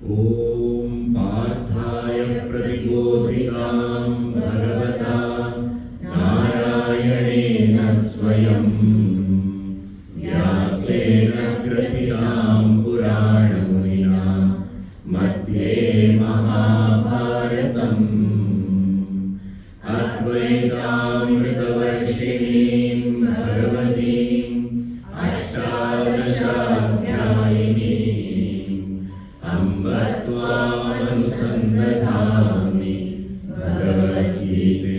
ॐ पार्थाय प्रतिबोधितां भगवता नारायणेन स्वयं व्यासेन ग्रथितां पुराणमुनिना मध्ये महाभारतम् अद्वैतामृतवर्षिणीं भगवतीम् अष्टादशाध्यायिनीम् अम्ब त्वामनुसन्दधामि भगवद्गीते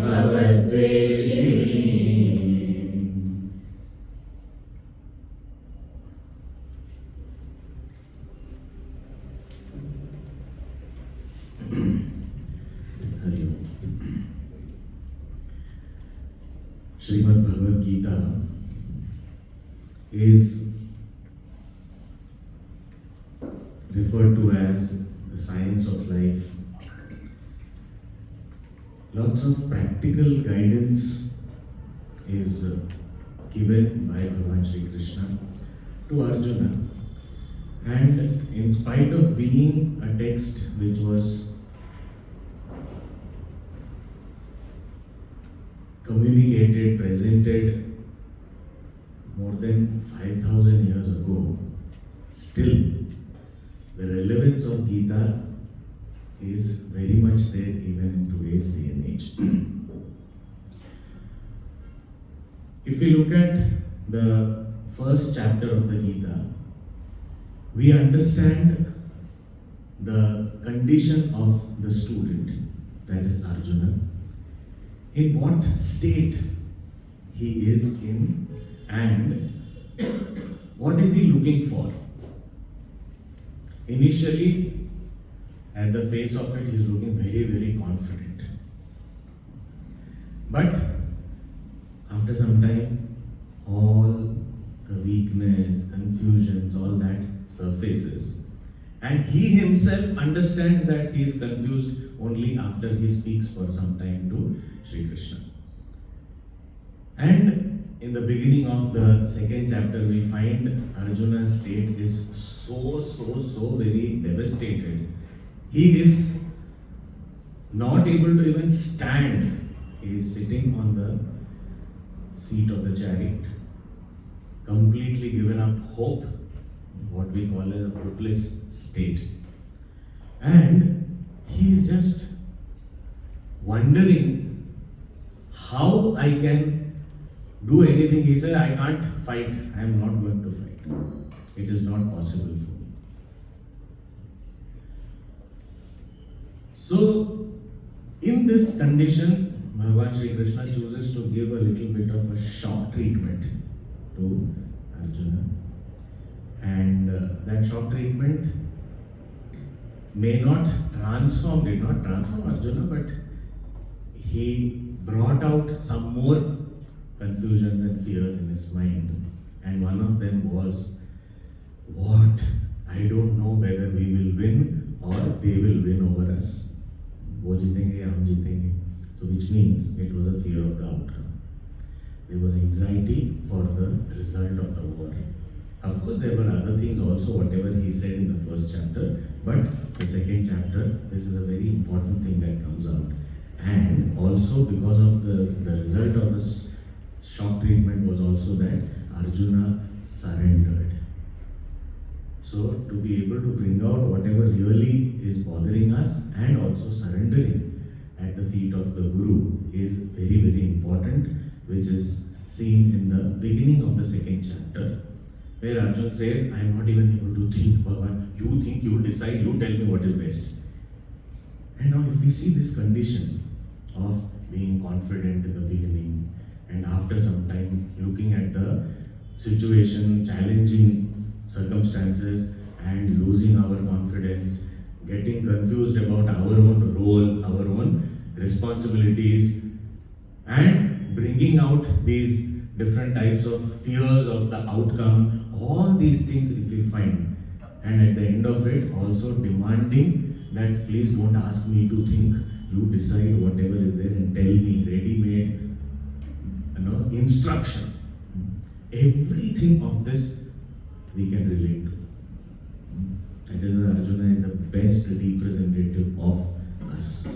भगवद्वेषिणी। Srimad Bhagavad Gita is referred to as the science of life. Lots of practical guidance is given by Bhagavan Shri Krishna to Arjuna, and in spite of being a text which was communicated, presented more than 5,000 years ago, still the relevance of Gita is very much there even in today's day and age. If we look at the first chapter of the Gita, we understand the condition of the student, that is Arjuna, in what state he is in and what is he looking for. Initially, at the face of it, he is looking very, very confident. But after some time, all the weakness, confusions, all that surfaces. And he himself understands that he is confused only after he speaks for some time to Sri Krishna. And in the beginning of the second chapter, we find Arjuna's state is so very devastated. He is not able to even stand. He is sitting on the seat of the chariot, completely given up hope, what we call a hopeless state. And he is just wondering how I can do anything. He said, I can't fight. I am not going to fight. It is not possible for me. So, in this condition, Bhagavan Shri Krishna chooses to give a little bit of a shock treatment to Arjuna. And that shock treatment did not transform Arjuna, but he brought out some more confusions and fears in his mind. And one of them was, what? I don't know whether we will win or they will win over us. वो जीतेंगे हम जीतेंगे. So which means it was a fear of the outcome. There was anxiety for the result of the war. Of course, there were other things also, whatever he said in the first chapter, but the second chapter, this is a very important thing that comes out. And also because of the result of this shock treatment was also that Arjuna surrendered. So to be able to bring out whatever really is bothering us and also surrendering at the feet of the Guru is very, very important, which is seen in the beginning of the second chapter, where Arjuna says, I am not even able to think, Bhagavan, you think, you decide, you tell me what is best. And now if we see this condition of being confident in the beginning and after some time looking at the situation, challenging circumstances and losing our confidence, getting confused about our own role, our own responsibilities, and bringing out these different types of fears of the outcome, all these things if we find, and at the end of it also demanding that please don't ask me to think, you decide whatever is there and tell me, ready-made instruction. Everything of this we can relate to. That is why Arjuna is the best representative of us.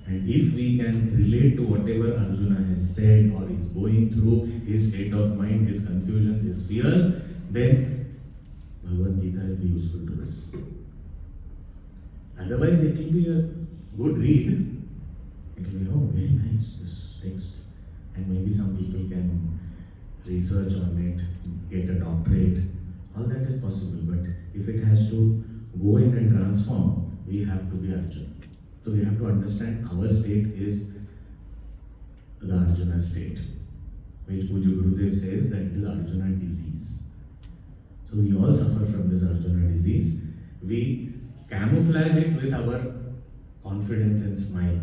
And if we can relate to whatever Arjuna has said or is going through, his state of mind, his confusions, his fears, then Bhagavad Gita will be useful to us. Otherwise, it will be a good read. It will be, oh, very nice, this text. And maybe some people can research on it, get a doctorate. All that is possible. But if it has to go in and transform, we have to be Arjuna. So we have to understand our state is the Arjuna state, which Puja Gurudev says that it is Arjuna disease. So we all suffer from this Arjuna disease. We camouflage it with our confidence and smile.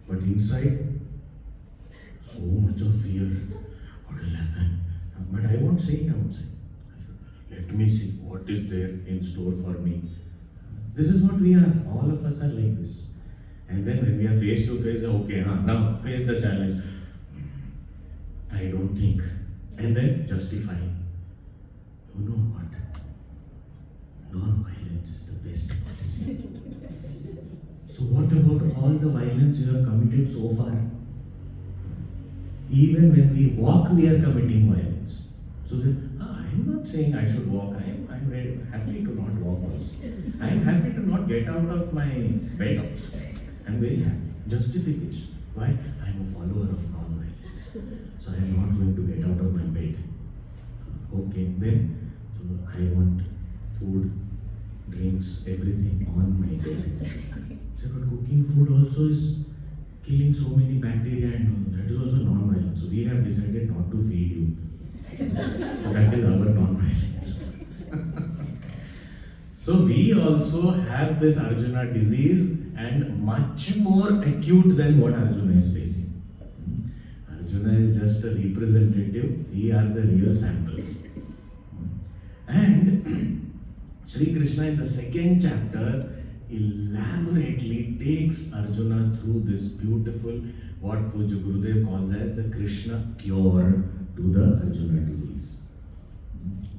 But inside, so much of fear. What will happen? But I won't say it outside. Let me see what is there in store for me. This is what we are. All of us are like this. And then when we are face to face, okay, now face the challenge. I don't think. And then justifying. You know what? Non-violence is the best policy. So what about all the violence you have committed so far? Even when we walk, we are committing violence. So then, I'm not saying I should walk. I'm very happy to not walk also. I'm happy to not get out of my bed also. I'm very happy. Justification. Why? I'm a follower of non-violence. So I'm not going to get out of my bed. Okay, then, so I want food, drinks, everything on my bed. So, but cooking food also is killing so many bacteria and that is also non-violence. So we have decided not to feed you. So that is our non-violence. So we also have this Arjuna disease and much more acute than what Arjuna is facing. Arjuna is just a representative, we are the real samples. And Shri Krishna in the second chapter elaborately takes Arjuna through this beautiful, what Puja Gurudev calls as the Krishna cure to the Arjuna disease.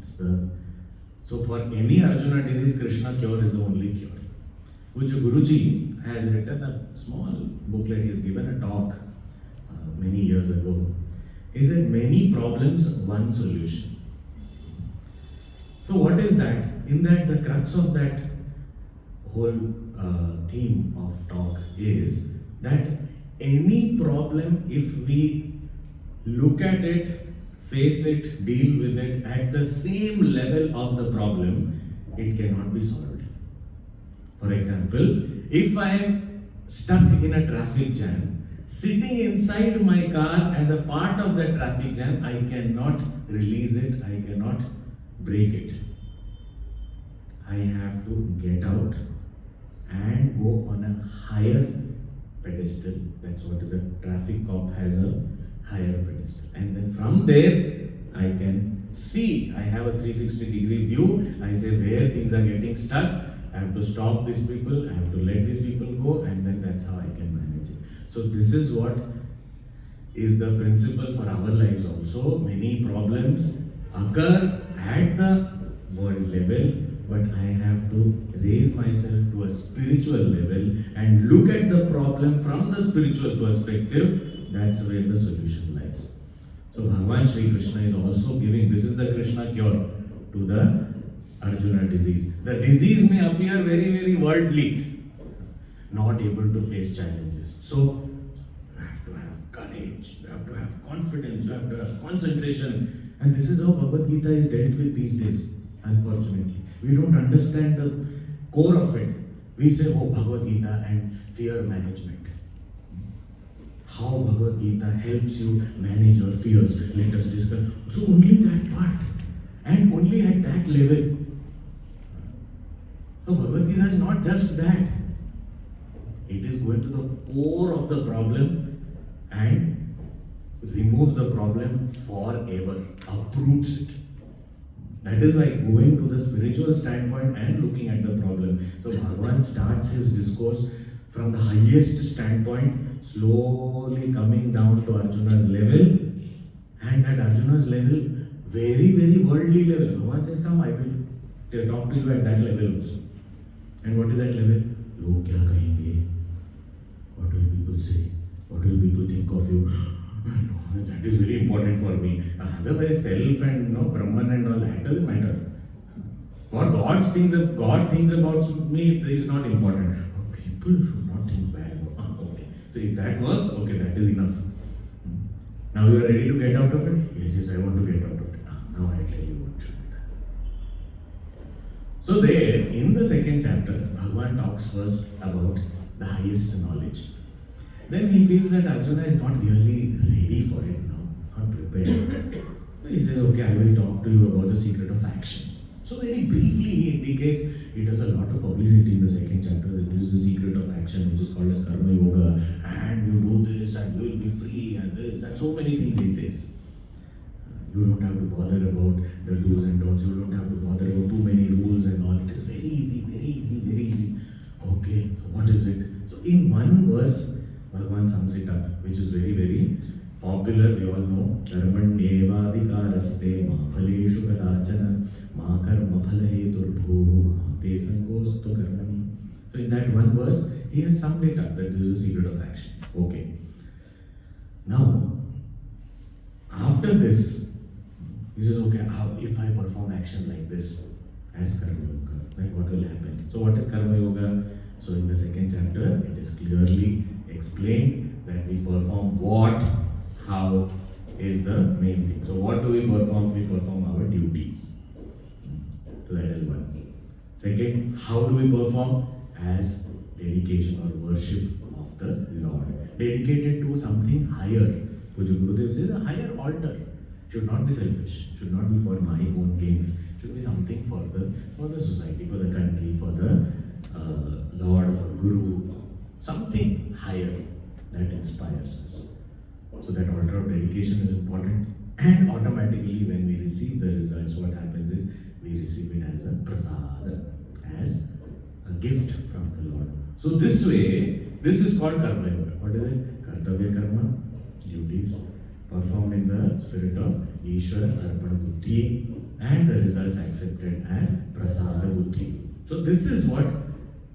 So for any Arjuna disease, Krishna cure is the only cure. Puja Guruji has written a small booklet, he has given a talk many years ago. He said, many problems, one solution. So what is that? In that, the crux of that whole theme of talk is that any problem, if we look at it, face it, deal with it at the same level of the problem, it cannot be solved. For example, if I am stuck in a traffic jam, sitting inside my car as a part of that traffic jam, I cannot release it, I cannot break it. I have to get out and go on a higher pedestal. That's what is a traffic cop has a higher pedestal. And then from there, I can see, I have a 360-degree view. I say where things are getting stuck, I have to stop these people, I have to let these people go, and then that's how I can manage it. So this is what is the principle for our lives also. Many problems occur at the world level, but I have to raise myself to a spiritual level and look at the problem from the spiritual perspective. That's where the solution lies. So Bhagavan Shri Krishna is also giving, this is the Krishna cure to the Arjuna disease. The disease may appear very, very worldly, not able to face challenges. So you have to have courage, you have to have confidence, you have to have concentration. And this is how Bhagavad Gita is dealt with these days, unfortunately. We don't understand the core of it. We say, oh, Bhagavad Gita and fear management. How Bhagavad Gita helps you manage your fears. Let us discuss. So only that part. And only at that level. So Bhagavad Gita is not just that. It is going to the core of the problem and removes the problem forever. Uproots it. That is why going to the spiritual standpoint and looking at the problem. So Bhagavan starts his discourse from the highest standpoint, slowly coming down to Arjuna's level, and at Arjuna's level, very, very worldly level. Bhagavan says, come, I will They talk to you at that level also. And what is that level? Log kya kahenge? What will people say? What will people think of you? No, that is very important for me. Otherwise, self and Brahman and all that doesn't matter. What God thinks about me is not important. People should not think bad about me. Okay. So if that works, okay, that is enough. Now you are ready to get out of it? Yes, I want to get out of it. Now I tell you what should be done. So there, in the second chapter, Bhagavan talks first about the highest knowledge. Then he feels that Arjuna is not really ready for it now, not prepared. So he says, okay, I will talk to you about the secret of action. So very briefly he indicates, he does a lot of publicity in the second chapter, that this is the secret of action, which is called as karma yoga, and you do this and you will be free, and this, and so many things he says. You don't have to bother about the do's and don'ts, you don't have to bother about too many rules and all. It is very easy, very easy, very easy. Okay, so what is it? So in one verse, Bhagavan sums it up, which is very, very popular. We all know, Dharmanyevadikaraste ma phaleshu kadachana ma karma phalaheturbhuh te sangostu karmani. So in that one verse, he has summed it up that this is the secret of action. Okay. Now, after this, he says, okay, if I perform action like this as karma yoga, then what will happen? So what is karma yoga? So in the second chapter, it is clearly explained that we perform what, how is the main thing. So what do we perform? We perform our duties. So that is one. Second, how do we perform? As dedication or worship of the Lord. Dedicated to something higher. Puja Gurudev says a higher altar. Should not be selfish. Should not be for my own gains. Should be something for the society, for the country, for the Lord, for Guru. Something higher that inspires us. So that altar of dedication is important, and automatically when we receive the results, what happens is we receive it as a prasad, as a gift from the Lord. So this way, this is called karma yoga. What is it? Kartavya karma, duties, performed in the spirit of Ishvara Arpana Buddhi, and the results accepted as prasada buddhi. So this is what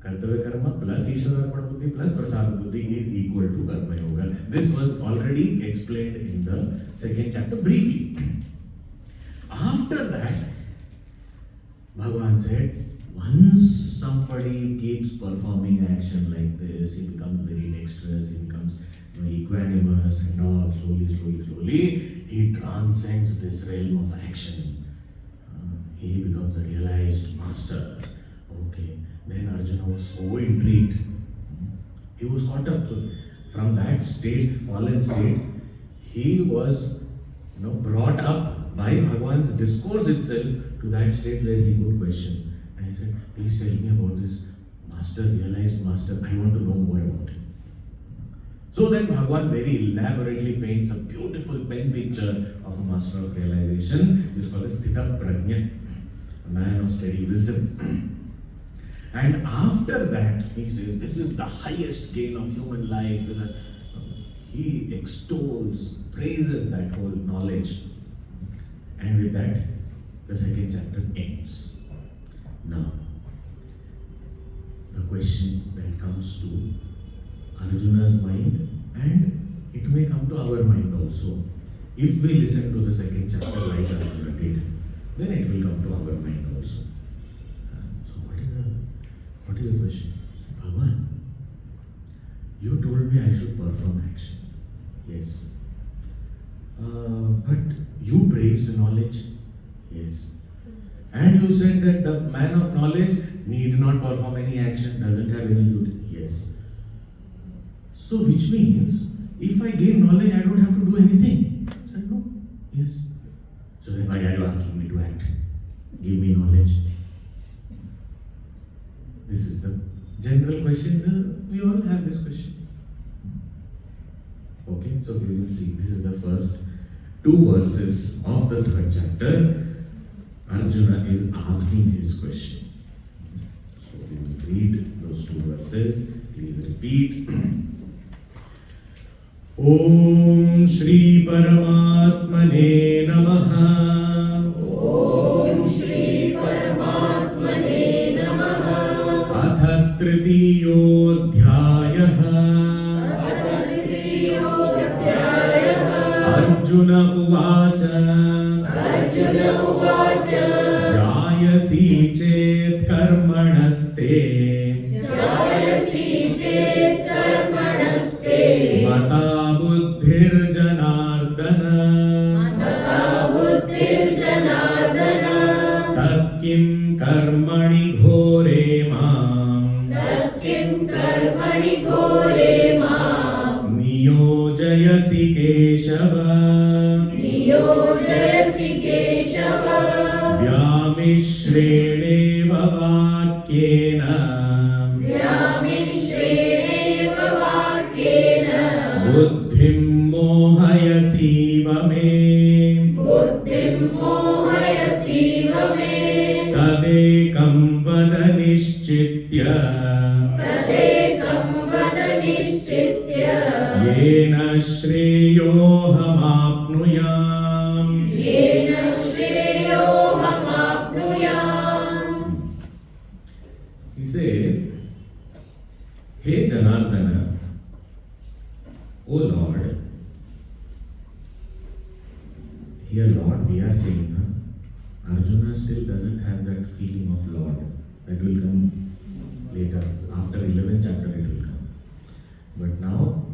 Kartavya karma plus Ishvara Arpana Buddhi plus prasada buddhi is equal to karma yoga. This was already explained in the second chapter briefly. After that, Bhagavan said, once somebody keeps performing action like this, he becomes very dexterous, he becomes equanimous and all, slowly, he transcends this realm of action. He becomes a realized master. Okay. Then Arjuna was so intrigued. He was caught up. So from that state, fallen state, he was brought up by Bhagavan's discourse itself to that state where he could question. And he said, please tell me about this master, realized master. I want to know more about him. So then Bhagavan very elaborately paints a beautiful pen picture of a master of realization, which is called a Sthita Prajna, a man of steady wisdom. And after that, he says, this is the highest gain of human life. He extols, praises that whole knowledge. And with that, the second chapter ends. Now, the question that comes to Arjuna's mind, and it may come to our mind also. If we listen to the second chapter like Arjuna did, then it will come to our mind also. What is the question? Bhagavan, you told me I should perform action. Yes. But you praised knowledge. Yes. And you said that the man of knowledge need not perform any action, doesn't have any duty. Yes. So which means, if I gain knowledge, I don't have to do anything. I said, no. Yes. So then why are you asking me to act? Give me knowledge. This is the general question. We all have this question. Okay, so we will see. This is the first two verses of the third chapter. Arjuna is asking his question. So we will read those two verses. Please repeat. Om Shri Paramatmane Namaha. Om Shri Paramatmane तृतीयोऽध्यायः Arjun उवाच जायसी चेत् कर्मणस्ते मता बुद्धिर्जनार्दन तत्किं कर्मणि घोरे मां नियोजयसि केशव व्यामिश्रेणेव वाक्येन बुद्धिं मोहयसीव मे तदेकं वद निश्चित्य येन श्रेयोऽहमाप्नुयाम् He says, Hey Janardana, O Lord, here Lord we are saying, Arjuna still doesn't have that feeling of Lord. That will come later, after 11th chapter it will come. But now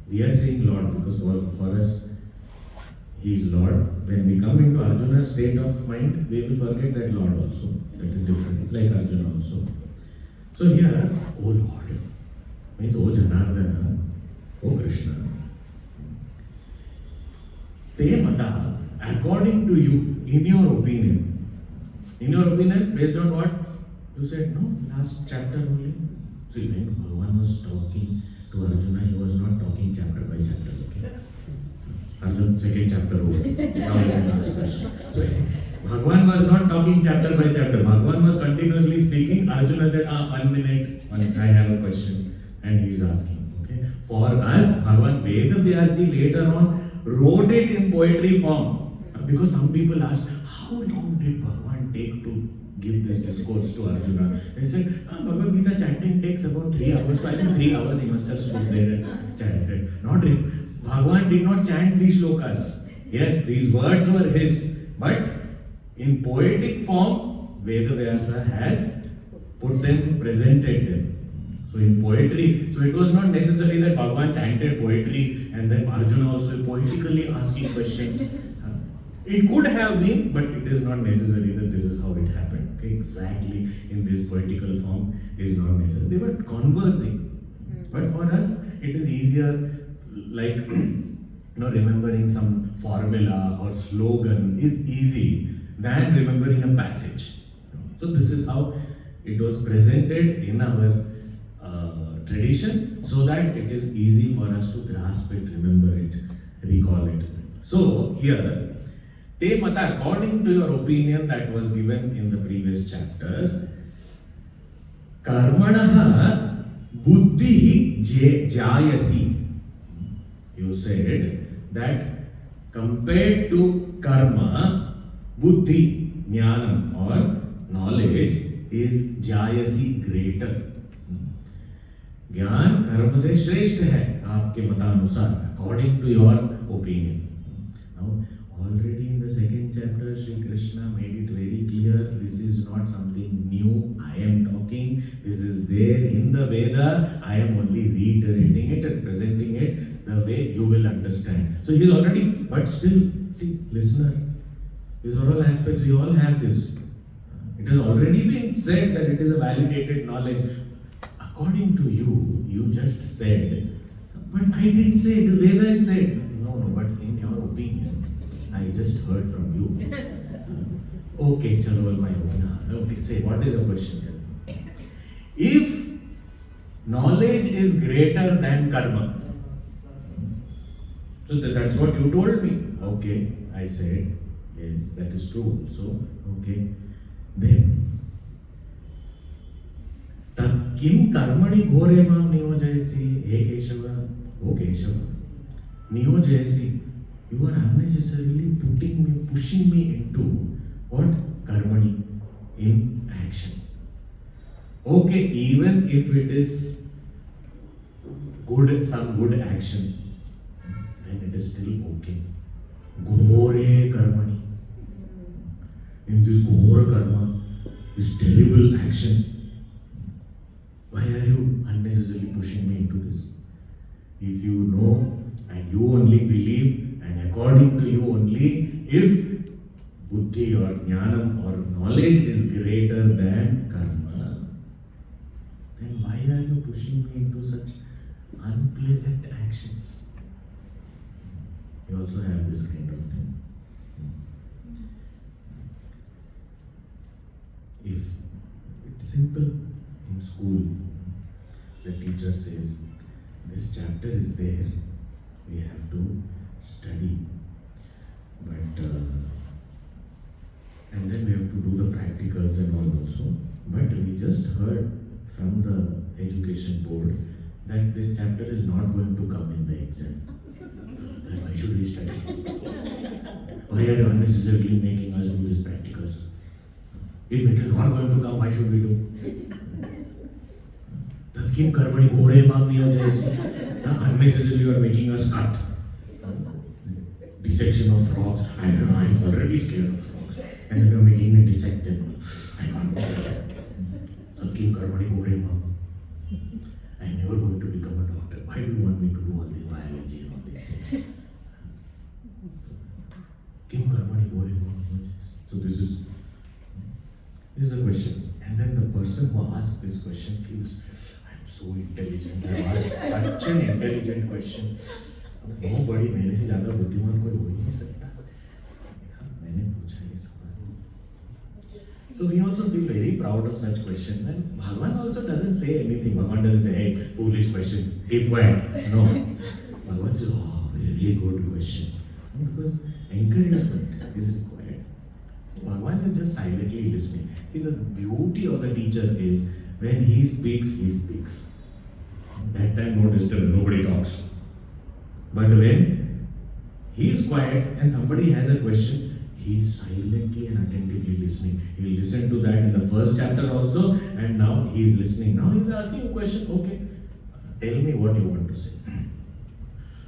we are saying Lord because for us He is Lord. When we come into Arjuna's state of mind, we will forget that Lord also. That is different, like Arjuna also. So here, O Lord, means O Janardana, O Krishna, Te Mata, according to you, in your opinion, based on what you said, no? Last chapter only. So when Bhagavan was talking to Arjuna, he was not talking chapter by chapter, okay? Arjuna, second chapter over. Now you can ask question. So Bhagavan was not talking chapter by chapter. Bhagavan was continuously speaking. Arjuna said, 1 minute, I have a question. And he is asking, okay? For us, Bhagavan Vedavyasji later on wrote it in poetry form. Because some people asked, how long did Bhagavan take to give this discourse to Arjuna? They said, Bhagavad Gita chanting takes about 3 hours. So I think 3 hours he must have stood there and chanted. Bhagavan did not chant these shlokas. Yes, these words were his. But in poetic form, Vedavyasa has put them, presented them. So in poetry, so it was not necessary that Bhagavan chanted poetry and then Arjuna also poetically asking questions. It could have been, but it is not necessary that this is how it happened. Okay? Exactly in this poetical form is not necessary. They were conversing. But for us, it is easier, like remembering some formula or slogan is easy than remembering a passage. So this is how it was presented in our tradition, so that it is easy for us to grasp it, remember it, recall it. So here, Te Mata, according to your opinion that was given in the previous chapter, Karmanaha Buddhi Jayasi. You said that compared to karma, Buddhi, Jnanam or knowledge is Jayasi greater. ज्ञान कर्म से श्रेष्ठ है आपके मतानुसार, according to your opinion. Now, already in the second chapter, Shri Krishna made it very clear, this is not something new. I am talking, this is there in the Veda. I am only reiterating it and presenting it the way you will understand. So he is already, but still, see, listener, these are all aspects, we all have this. It has already been said that it is a validated knowledge. According to you, you just said, but I didn't say, the Veda said. No, but in your opinion, I just heard from you. Okay, chalo, my opinion. Okay, say, what is your question? If knowledge is greater than karma, so that's what you told me. Okay, I said, yes, that is true also. Okay, then, किम कर्मणि घोरे माम नियोजयसि हे केशव, ओ Keshav, नियोजयसि, you are unnecessarily pushing me into what? Karmani, in action. Okay, even if it is good, some good action, then it is still okay. Ghore karmani. In this ghore karma, this terrible action, why are you unnecessarily pushing me into this? If you know and you only believe, and according to you only, if buddhi or jnanam or knowledge is greater than karma, then why are you pushing me into such unpleasant actions? You also have this kind of thing. If it's simple, in school, the teacher says, this chapter is there, we have to study, but and then we have to do the practicals and all also. But we just heard from the education board that this chapter is not going to come in the exam. Then why should we study? Why are you unnecessarily making us do these practicals? If it is not going to come, why should we do? Tatkim karmani ghore mamniya jaisi. Unnecessarily you are making us cut. Dissection of frogs. I don't know, I'm already scared of frogs. And then you are making me dissect them. I can't do that. Tatkim karmani ghore mam. I'm never going to become a doctor. Why do you want me to do all the biology and all these things? Kim karmani ghore mam. So this is a question. And then the person who asks this question feels, I'm so intelligent. I asked such an intelligent question. Nobody मेरे से ज़्यादा बुद्धिमान कोई हो ही नहीं सकता. मैंने पूछा ये सवाल. So we also feel very proud of such question. And Bhagavan also doesn't say anything. Bhagavan doesn't say, hey, foolish question, keep quiet. No. Bhagavan says, oh, very good question. Because encouragement is required. Bhagavan is just silently listening. See, the beauty of the teacher is when he speaks, he speaks. That time, no disturbance, nobody talks. But when he is quiet and somebody has a question, he is silently and attentively listening. He will listen to that in the first chapter also, and now he is listening. Now he is asking a question, okay, tell me what you want to say.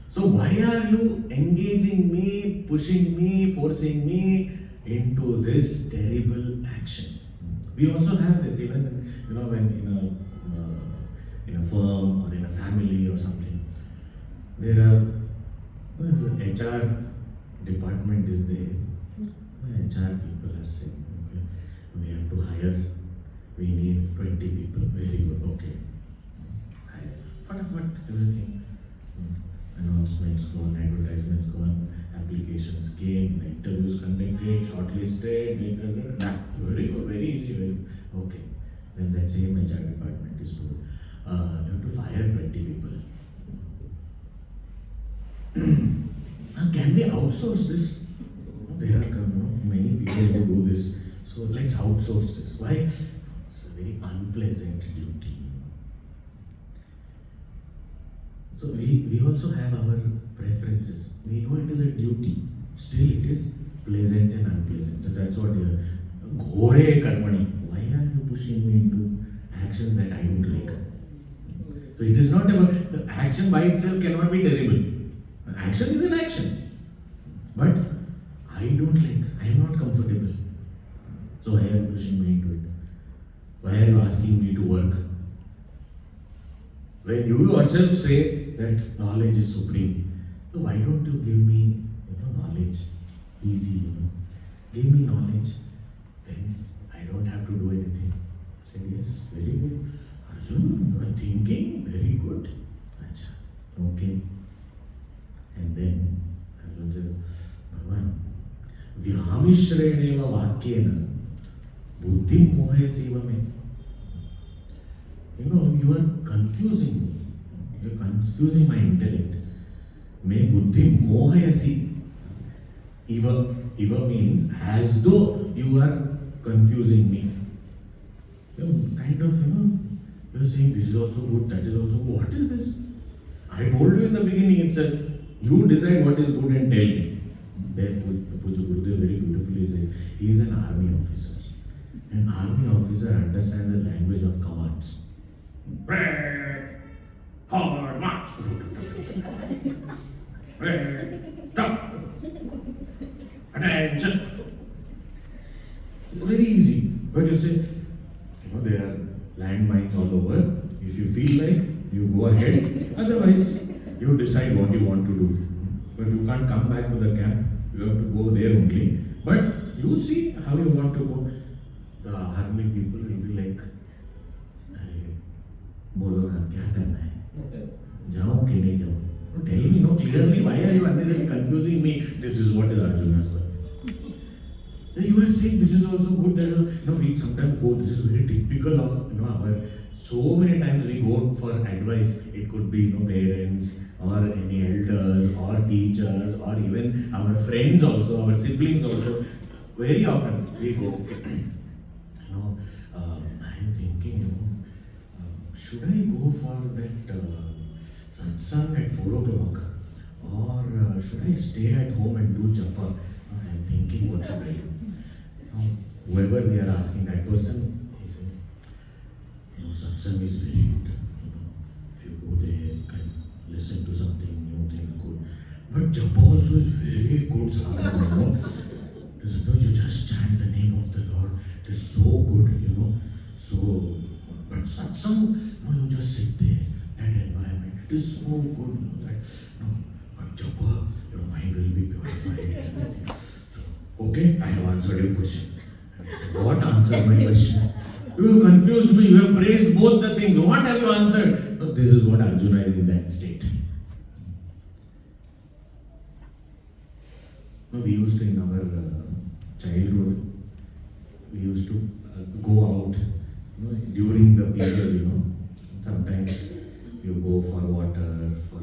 So why are you engaging me, pushing me, forcing me into this terrible action? We also have this, even when in a firm or in a family or something, there are the HR department is there. HR people are saying, okay, we have to hire, we need 20 people. Very good, okay. Hire. Fat, everything. Announcements gone, advertisements gone, applications came, interviews conducted, shortlisted, very good, very easy, very okay. Then that same HR department is told, you have to fire 20 people. Now, can we outsource this? There are many people who do this. So let's outsource this. Why? It's a very unpleasant duty. So we also have our preferences. We know it is a duty. Still it is pleasant and unpleasant. So that's what you are. Ghore karmani. Why are you pushing me into actions that I don't like? So it is not about, the action by itself cannot be terrible. Action is an action. But I don't like, I am not comfortable. So why are you pushing me into it? Why are you asking me to work? When you yourself say that knowledge is supreme, so why don't you give me knowledge? Easy, Give me knowledge, then I don't have to do anything. I said, yes, very good. Arjuna, you are thinking, very good. Achha, okay. And then Arjuna said, Bhagavan, Vyamishrena vakyena buddhi mohe sivame. You are confusing me. You are confusing my intellect. Me buddhi mohayasi. Eva means as though you are confusing me. Kind of, you are saying this is also good, that is also good. What is this? I told you in the beginning itself. You decide what is good and tell me. There Puja Gurudev very beautifully said, he is an army officer. An army officer understands the language of commands. Red, forward, march. Red, stop. Attention. Very easy. But you say, there are landmines all over. If you feel like, you go ahead. Otherwise, you decide what you want to do. But you can't come back to the camp. You have to go there only. But you see how you want to go. The army people will be like, bolo na, kya karna hai? Jao ke nahi jao? Tell me clearly, why are you unnecessarily confusing me? This is what is Arjuna's life. You are saying this is also good. We sometimes go, this is very typical of our, so many times we go for advice. It could be parents or any elders or teachers or even our friends also, our siblings also. Very often we go, I am thinking, should I go for that satsang at 4 o'clock or should I stay at home and do japa? I am thinking, what should I do? Whoever we are asking, that person, he says, satsang is very good. If you go there, you can listen to something, new thing, good. But japa also is very good, sadhana, you just chant the name of the Lord. It is so good, So, but satsang, you just sit there, that environment, it is so good, but japa, your mind will be purified. Okay, I have answered your question. What answered my question? You have confused me, you have praised both the things. What have you answered? No, this is what Arjuna is in that state. We used to, in our childhood, we used to go out during the period, sometimes you go for water, for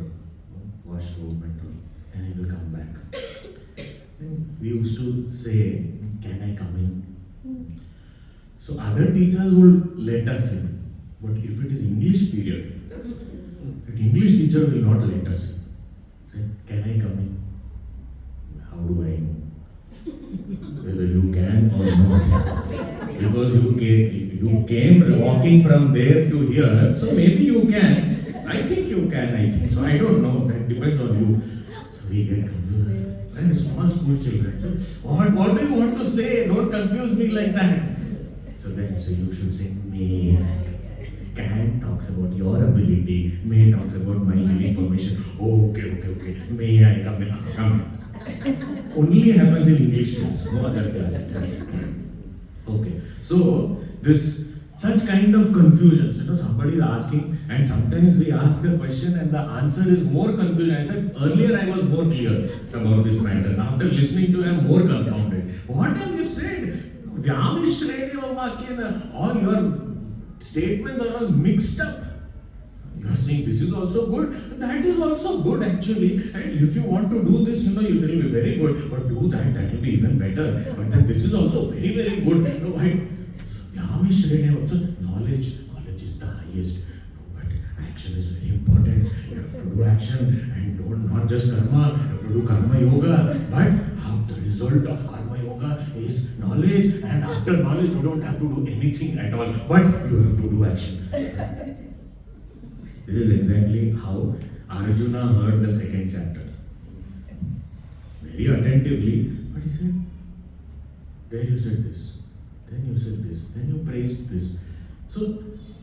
washroom and all, and you will come back. We used to say, can I come in? So other teachers would let us in. But if it is English period, the English teacher will not let us in. Say, can I come in? How do I know? Whether you can or not. Because you came walking from there to here, so maybe you can. I think you can, So I don't know, that depends on you. So we get confused. And small school children. What do you want to say? Don't confuse me like that. So then you should say, may. Can talks about your ability. May talks about my giving permission. Okay. May I come in? Come. Only happens in English class, no other class. Okay. So such kind of confusions, somebody is asking, and sometimes we ask a question and the answer is more confusing. I said earlier I was more clear about this matter. After listening to him, more confounded. What have you said? All your statements are all mixed up. You are saying this is also good, that is also good actually. And if you want to do this, it will be very good. But do that will be even better. But then this is also very, very good. Also, knowledge is the highest, but action is very important. You have to do action and not just karma. You have to do karma yoga, but the result of karma yoga is knowledge, and after knowledge you don't have to do anything at all, but you have to do action. This is exactly how Arjuna heard the second chapter. Very attentively, but he said, there you said this. Then you said this, then you praised this. So,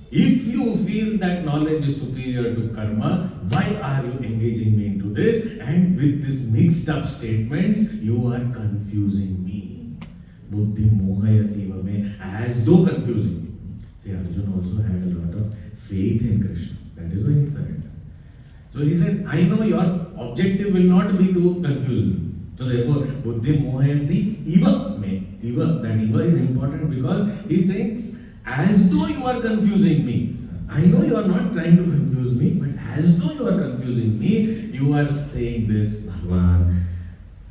if you feel that knowledge is superior to karma, why are you engaging me into this? And with these mixed up statements, you are confusing me. Buddhi mohaya siva me, as though confusing me. See, Arjuna also had a lot of faith in Krishna. That is why he surrendered. So he said, I know your objective will not be to confuse me. So therefore, buddhi mohaya siva me. That Iva is important because he is saying, as though you are confusing me. I know you are not trying to confuse me, but as though you are confusing me, you are saying this, Bhagwan,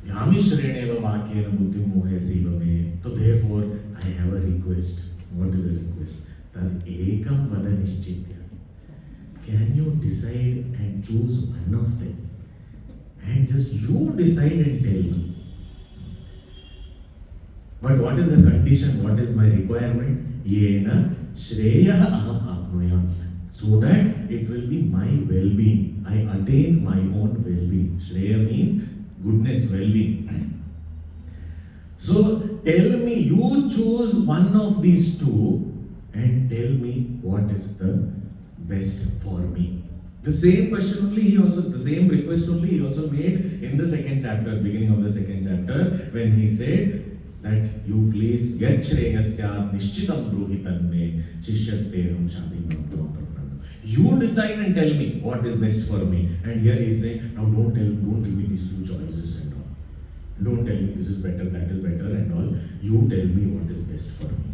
Yamishreneva Vakyena Buddhi Mohe Siva me. So therefore, I have a request. What is the request? Tad ekam vada nishchitya. Can you decide and choose one of them? And just you decide and tell me. But what is the condition? What is my requirement? Yena Shreya Aham Apnoya. So that it will be my well-being. I attain my own well-being. Shreya means goodness, well-being. So tell me, you choose one of these two and tell me what is the best for me. The same question only the same request only he also made in the second chapter, beginning of the second chapter, when he said that you please get Shreyasya Nishchitam Bruhitan me Shishyasteham Shadimam. You decide and tell me what is best for me. And here he is saying, now don't give me these two choices and all. Don't tell me this is better, that is better and all. You tell me what is best for me.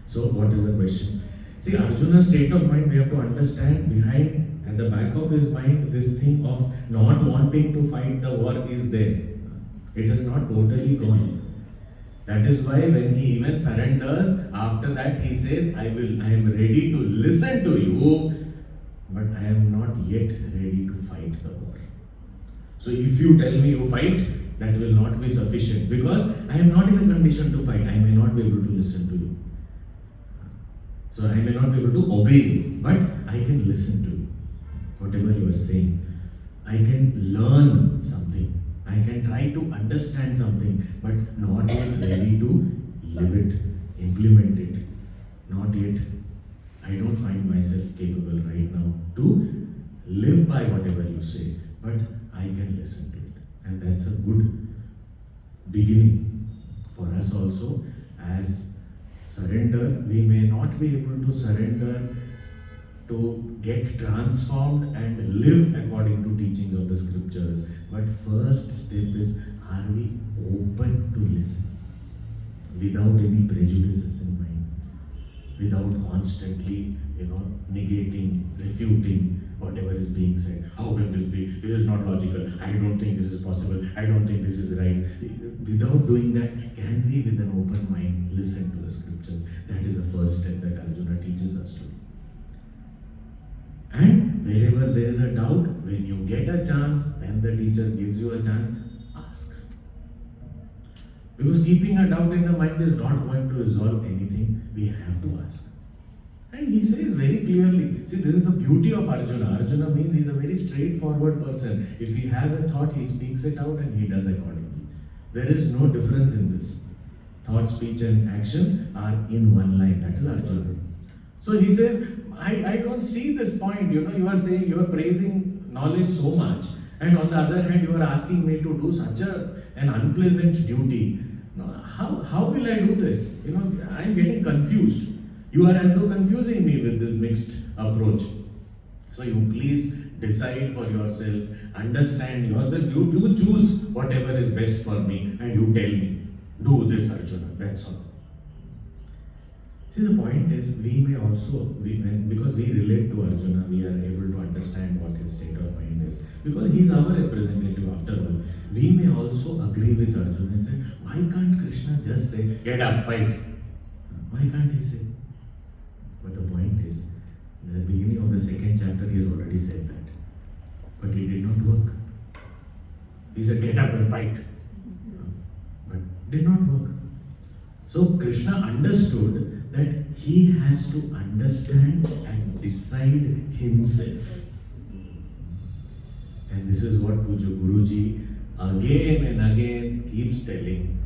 So what is the question? See, Arjuna's state of mind, we have to understand behind, at the back of his mind, this thing of not wanting to fight the war is there. It has not totally gone. That is why when he even surrenders, after that he says, I am ready to listen to you, but I am not yet ready to fight the war. So if you tell me you fight, that will not be sufficient, because I am not in a condition to fight. I may not be able to listen to you. So I may not be able to obey you, but I can listen to you. Whatever you are saying, I can learn something. I can try to understand something, but not yet ready to live it, implement it. Not yet. I don't find myself capable right now to live by whatever you say, but I can listen to it. And that's a good beginning for us also. As surrender, we may not be able to surrender to get transformed and live according to teachings of the scriptures. But first step is, are we open to listen without any prejudices in mind, without constantly, negating, refuting whatever is being said. How can this be? This is not logical. I don't think this is possible. I don't think this is right. Without doing that, can we with an open mind listen to the scriptures? That is the first step that Arjuna teaches us to do. And wherever there is a doubt, when you get a chance, when the teacher gives you a chance, ask. Because keeping a doubt in the mind is not going to resolve anything. We have to ask. And he says very clearly, see, this is the beauty of Arjuna. Arjuna means he is a very straightforward person. If he has a thought, he speaks it out and he does accordingly. There is no difference in this. Thought, speech and action are in one line. That is Arjuna. So he says, I don't see this point. You are saying, you are praising knowledge so much, and on the other hand, you are asking me to do such an unpleasant duty. How will I do this? I am getting confused. You are as though confusing me with this mixed approach. So you please decide for yourself, understand yourself. You choose whatever is best for me, and you tell me, do this, Arjuna. That's all. See, the point is, we may also, because we relate to Arjuna, we are able to understand what his state of mind is. Because he is our representative after all. We may also agree with Arjuna and say, why can't Krishna just say, get up, fight? Why can't he say? But the point is, in the beginning of the second chapter, he has already said that. But it did not work. He said, get up and fight. But it did not work. So Krishna understood that he has to understand and decide himself. And this is what Puja Guruji again and again keeps telling.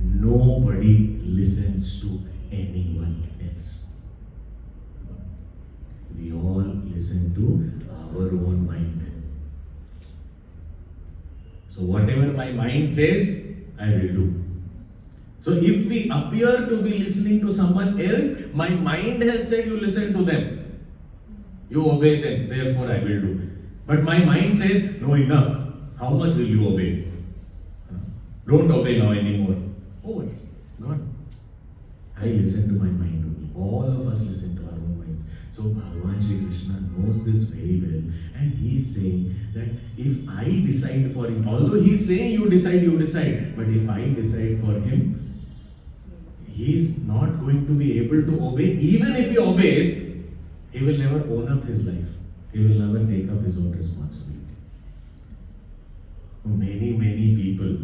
Nobody listens to anyone else. We all listen to our own mind. So whatever my mind says, I will do. So if we appear to be listening to someone else, my mind has said you listen to them. You obey them, therefore I will do. But my mind says, no, enough. How much will you obey? Don't obey now anymore. Oh, it's gone. I listen to my mind only. All of us listen to our own minds. So Bhagavan Shri Krishna knows this very well. And he's saying that if I decide for him, although he's saying you decide. But if I decide for him, he is not going to be able to obey. Even if he obeys, he will never own up his life. He will never take up his own responsibility. Many people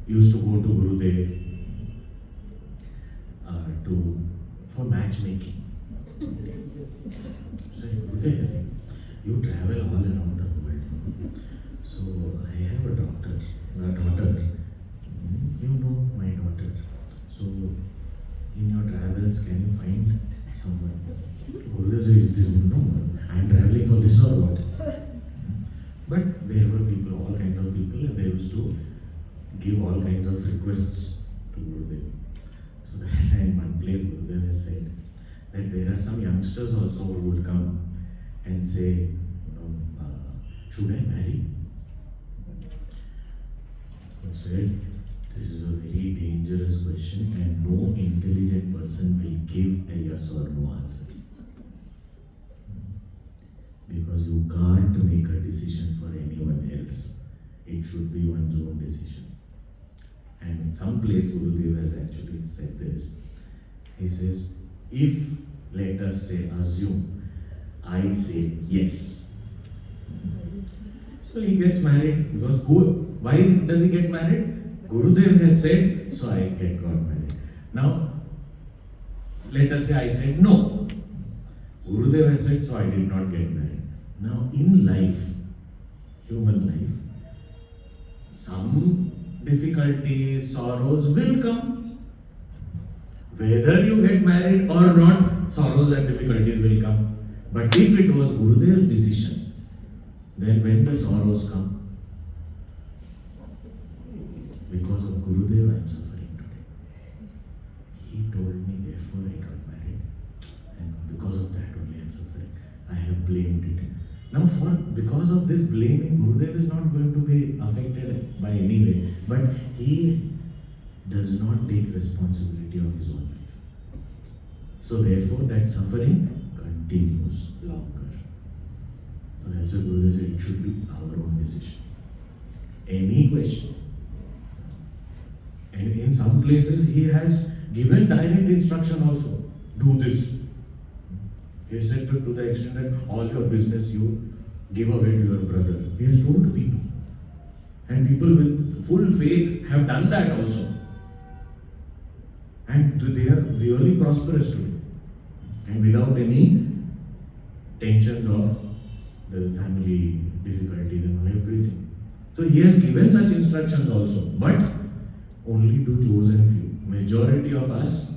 used to go to Gurudev for matchmaking. So, Gurudev, you travel all around the world. So I have a daughter. You know my daughter. So in your travels, can you find someone? Gurudev says, is this no? I am traveling for this or what? But there were people, all kinds of people, and they used to give all kinds of requests to Gurudev. So that in one place Gurudev has said that there are some youngsters also who would come and say, should I marry? I said, this is a very dangerous question and no intelligent person will give a yes or no answer. Because you can't make a decision for anyone else. It should be one's own decision. And in some place Gurudev has actually said this. He says, if, let us say, assume, I say yes. So he gets married because why does he get married? Gurudev has said, so I got married. Now, let us say I said no. Gurudev has said, so I did not get married. Now, in life, human life, some difficulties, sorrows will come. Whether you get married or not, sorrows and difficulties will come. But if it was Gurudev's decision, then when the sorrows come, because of Gurudev I am suffering today. He told me, therefore I got married. And because of that only I am suffering. I have blamed it. Now because of this blaming, Gurudev is not going to be affected by any way. But he does not take responsibility of his own life. So therefore that suffering continues longer. So that's why Gurudev said it should be our own decision. Any question. And in some places he has given direct instruction also. Do this. He said to the extent that all your business you give away to your brother. He has told to people. And people with full faith have done that also. And they are really prosperous today. And without any tensions of the family difficulties and everything. So he has given such instructions also. But only to chosen few. Majority of us,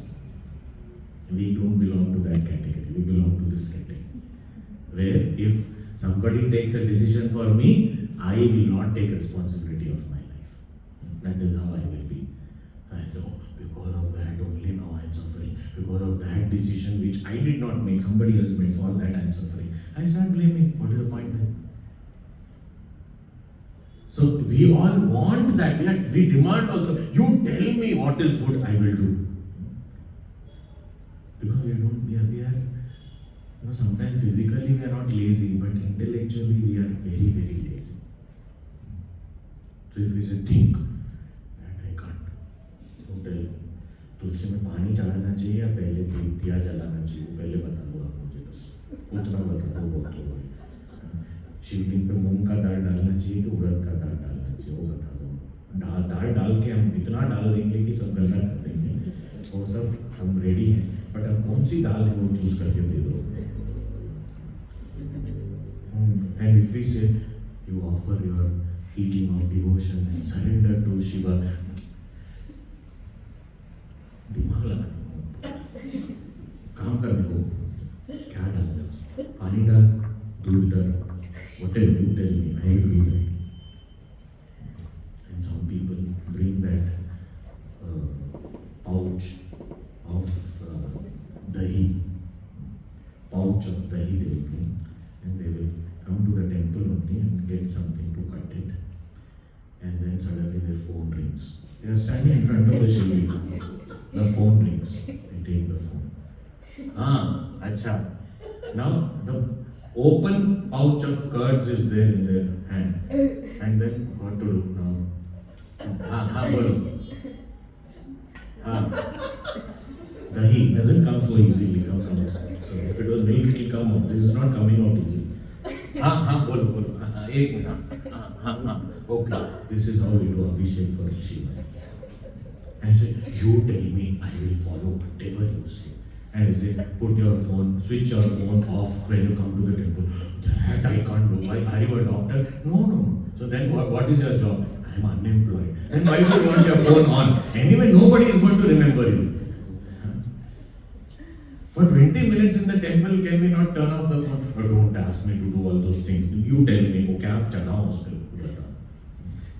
we don't belong to that category. We belong to this category. Where if somebody takes a decision for me, I will not take responsibility of my life. That is how I will be. I say, oh, because of that only now I am suffering. Because of that decision which I did not make, somebody else made, for that I am suffering. I start blaming. What is the point then? So we all want that. We demand also. You tell me what is good, I will do. Because we are sometimes physically we are not lazy, but intellectually we are very, very lazy. So if we say, think, that I can't. So tell me, तुलसी में पानी चढ़ाना चाहिए या पहले दिया जलाना चाहिए? पहले बता दो आप मुझे, बस उतना बता दो बहुत हो गई. शिवलिंग पे मूंग का दाल डालना चाहिए कि उड़द का दाल डालना चाहिए, वो बता दो. दाल डाल के हम इतना डाल देंगे कि सब गंदा कर देंगे. वो सब हम रेडी हैं, बट अब कौन सी दाल है वो चूज करके दे दो. And if we say you offer your feeling of devotion and surrender to Shiva, दिमाग लगाने को, काम करने को, क्या डालना? पानी डाल, दूध डाल, whatever you tell me, I will do that. And some people bring that pouch of dahi, they will bring, and they will come to the temple only and get something to cut it. And then suddenly their phone rings. They are standing in front of the Shiva. The phone rings. They take the phone. Acha. Now the open pouch of curds is there in their hand. And then what to do now? Bolo. Dahi doesn't come so easily. So if it was milk, it will come out. This is not coming out easily. Bolo. एक minute, okay, this is how we do Abhishek for Shiva. And say, you tell me, I will follow whatever you say. And he say, put your phone, switch your phone off when you come to the temple. That I can't do. Why? Are you a doctor? No. So then what is your job? I am unemployed. Then why do you want your phone on? Anyway, nobody is going to remember you. For 20 minutes in the temple, can we not turn off the phone? Or don't ask me to do all those things. You tell me, okay, आप चढ़ाओ उस पे.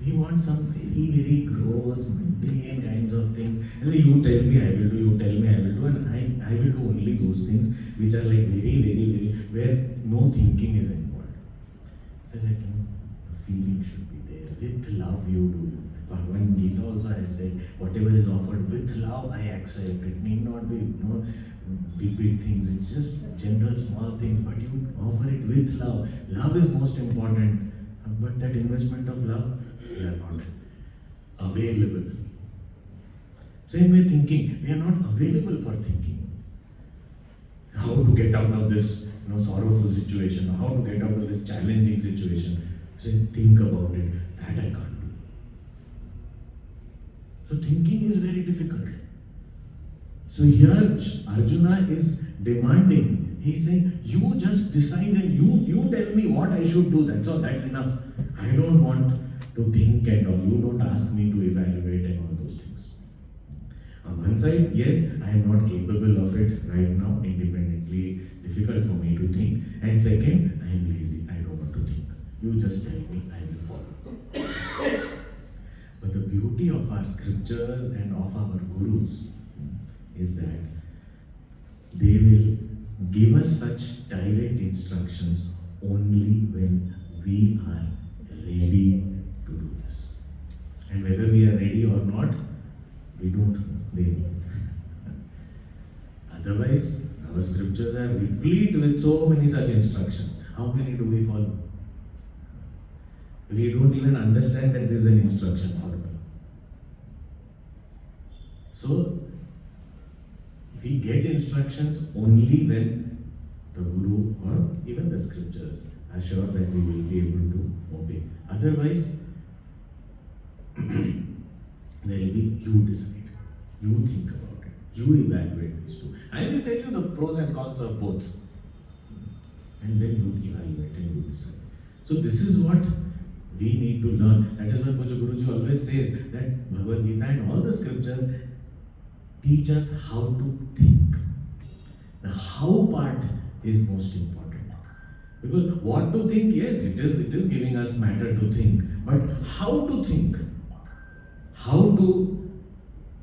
We want some very, very gross, mundane kinds of things. And you tell me I will do, you tell me I will do, and I will do only those things which are like very, very, very, where no thinking is involved. So that, feeling should be there. With love you do. Bhagavad Gita also has said, whatever is offered with love, I accept. It need not be, big things. It's just general small things, but you offer it with love. Love is most important. But that investment of love, we are not available. Same way thinking, we are not available for thinking. How to get out of this sorrowful situation, or how to get out of this challenging situation. So think about it. That I can't do. So thinking is very difficult. So here Arjuna is demanding. He's saying, you just decide and you tell me what I should do. That's all. That's enough. I don't want to think and all. You don't ask me to evaluate and all those things. On one side, yes, I am not capable of it right now, independently. Difficult for me to think. And second, I am lazy. I don't want to think. You just tell me, I will follow. But the beauty of our scriptures and of our gurus is that they will give us such direct instructions only when we are ready to do this. And whether we are ready or not, we don't know. They know. Otherwise, our scriptures are replete with so many such instructions. How many do we follow? We don't even understand that this is an instruction for me. So, we get instructions only when the Guru or even the scriptures are sure that we will be able to obey. Otherwise, there will be you decide, you think about it, you evaluate these two. I will tell you the pros and cons of both. And then you evaluate and you decide. So this is what we need to learn. That is why Puja Guruji always says that Bhagavad Gita and all the scriptures teach us how to think. The how part is most important. Because what to think, yes, it is giving us matter to think. But how to think? How to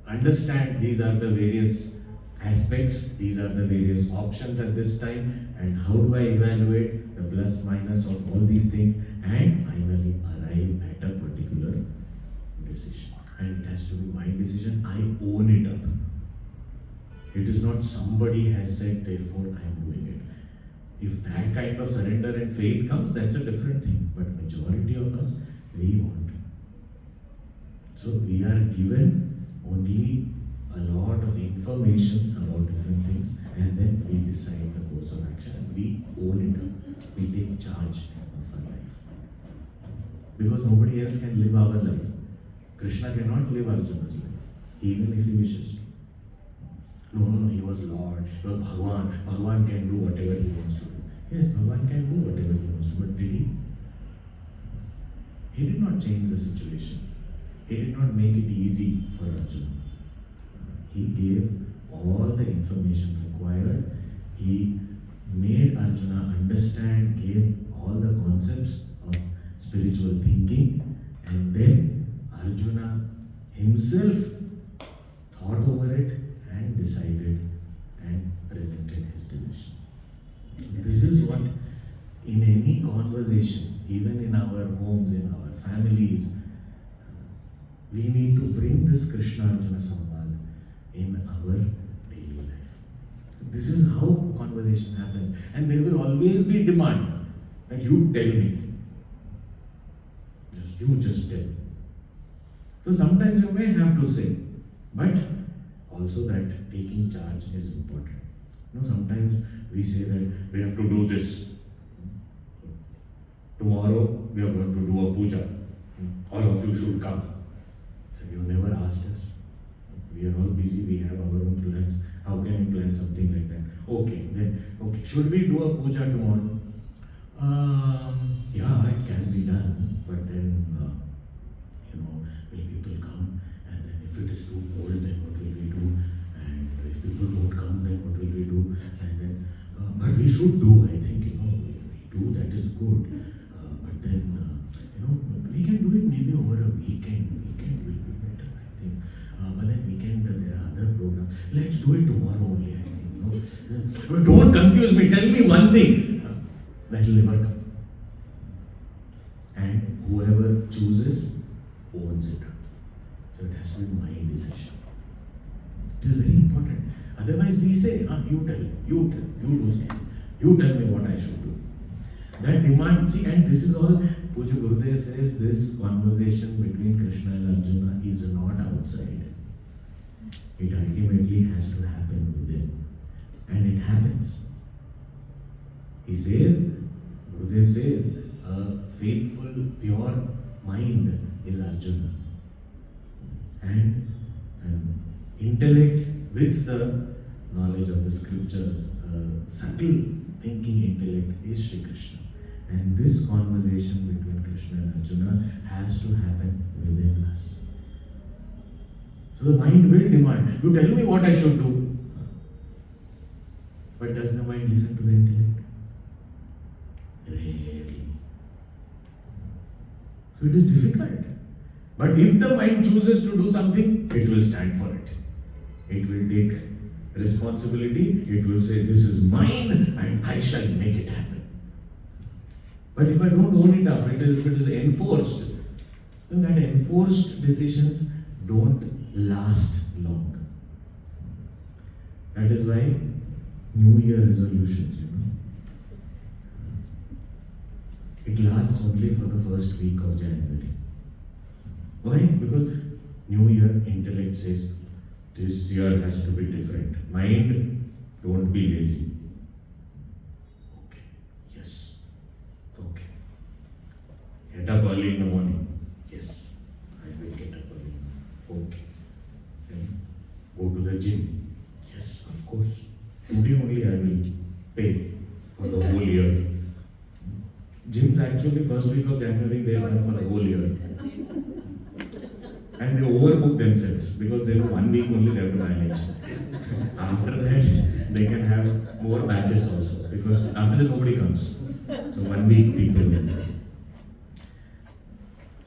understand these are the various aspects, these are the various options at this time, and how do I evaluate the plus minus of all these things, and finally arrive at a particular decision. And it has to be my decision, I own it up. It is not somebody has said, therefore I am doing it. If that kind of surrender and faith comes, that's a different thing. But majority of us, we want. So we are given only a lot of information about different things, and then we decide the course of action and we own it up. We take charge of our life. Because nobody else can live our life. Krishna cannot live Arjuna's life, even if he wishes to. No, he was Lord, he was Bhagwan. Bhagwan can do whatever he wants to do. Yes, Bhagwan can do whatever he wants to do, but did he? He did not change the situation. He did not make it easy for Arjuna. He gave all the information required. He made Arjuna understand, gave all the concepts of spiritual thinking, and then Arjuna himself thought over it and decided and presented his decision. This is what, in any conversation, even in our homes, in our families, we need to bring this Krishna-Arjuna Samvad in our daily life. This is how conversation happens. And there will always be demand that you tell me. You just tell. So sometimes you may have to say, but also that taking charge is important. Sometimes we say that we have to do this. tomorrow we are going to do a puja. All of you should come. So you never asked us. We are all busy, we have our own plans. How can you plan something like that? Okay, should we do a puja tomorrow? Yeah, it can be done, but then, will people come? And then if it is too cold, then what will we do? And if people don't come, then what will we do? And then, but we should do, I think, we do, that is good. But then, we can do it maybe over a weekend. Weekend will be better, I think. But then weekend, there are other programs. Let's do it tomorrow only, I think. Don't confuse me. Tell me one thing. That will never come. And whoever chooses owns it. So it has to be my decision. It is very important. Otherwise we say, you tell, you do something. You tell me what I should do. That demand, see, and this is all, Puja Gurudev says, this conversation between Krishna and Arjuna is not outside. It ultimately has to happen within. And it happens. He says, Gurudev says, a faithful, pure mind is Arjuna. And intellect with the knowledge of the scriptures, subtle thinking intellect is Shri Krishna. And this conversation between Krishna and Arjuna has to happen within us. So the mind will demand, you tell me what I should do. But does the mind listen to the intellect? Rarely. So it is difficult. But if the mind chooses to do something, it will stand for it. It will take responsibility. It will say, this is mine and I shall make it happen. But if I don't own it up, if it is enforced, then that enforced decisions don't last long. That is why New Year resolutions, it lasts only for the first week of January. Why? Because New Year intellect says, this year has to be different. Mind, don't be lazy. Okay, yes, okay. Get up early in the morning. Yes, I will get up early. Okay. Then go to the gym. Yes, of course. Today only I will pay for the whole year. Gyms actually first week of January they run for the whole year. And they overbook themselves because they know 1 week only they have to manage. After that, they can have more batches also because after that nobody comes. So 1 week people.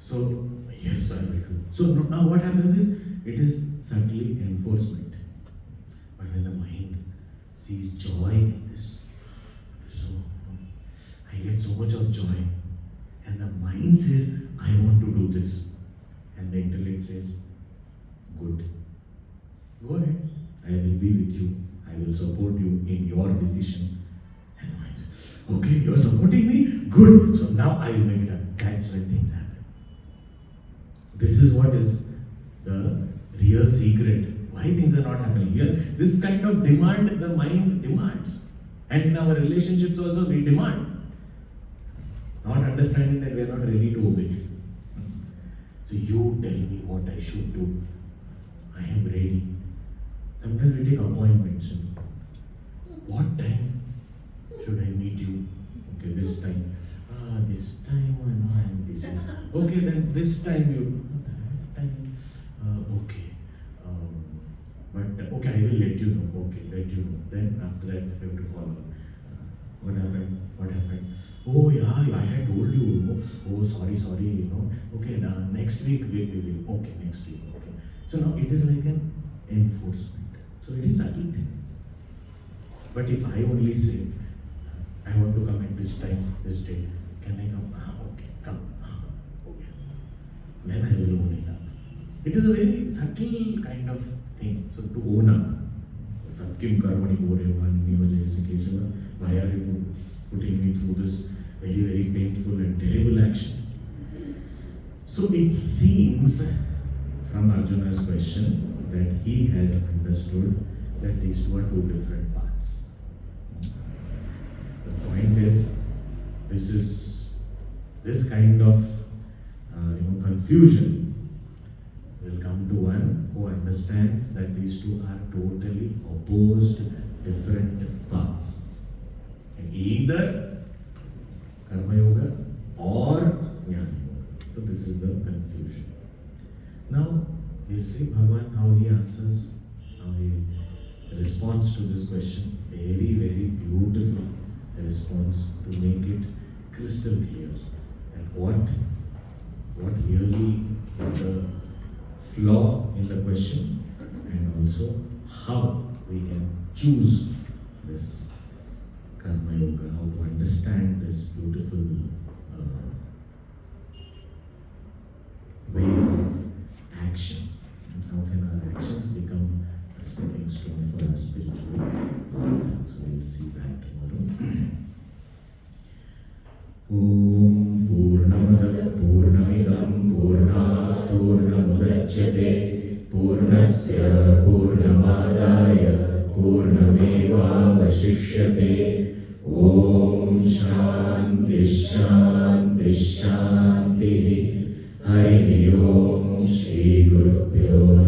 So, yes, I will do. So now what happens is, it is subtly enforcement. But when the mind sees joy in this, so I get so much of joy. And the mind says, I want to do this. And the intellect says, good. Go ahead. I will be with you. I will support you in your decision. And the mind says, okay, you are supporting me? Good. So now I will make it happen. That's when things happen. This is what is the real secret. Why things are not happening here. This kind of demand, the mind demands. And in our relationships also we demand. Not understanding that we are not ready to obey. So you tell me what I should do. I am ready. Sometimes we take appointments. What time should I meet you? Okay, this time. This time I am busy. Okay, then this time you. That time. Okay. But okay, I will let you know. Okay, let you know. Then after that, we have to follow. What happened? What happened? Oh yeah, I had told you. Oh, sorry. Okay, now next week we will. Okay, next week. Okay. So now it is like an enforcement. So it is subtle thing. But if I only say, I want to come at this time, this day, can I come? Okay, come. Okay. Then I will own it up. It is a very subtle kind of thing. So to own up. Why are you putting me through this very, very painful and terrible action? So it seems from Arjuna's question that he has understood that these two are two different paths. The point is, this is this kind of confusion will come to one who understands that these two are totally opposed, different paths. And either Karma Yoga or Jnana Yoga. So this is the confusion. Now, you see Bhagavan how he answers, how he responds to this question. Very, very beautiful response to make it crystal clear. And what really is the flaw in the question, and also how we can choose this Karma Yoga, how to understand this beautiful way of action, and how can our actions become a stepping stone for our spiritual path. So we'll see that tomorrow. Om Purnamadav Purnamidam Purnat Purnamudachyate Purnasya Purnamadaya Purnameva Vashishyate. Om Shanti Shanti Shanti. Hari Om Shri Guru Pyo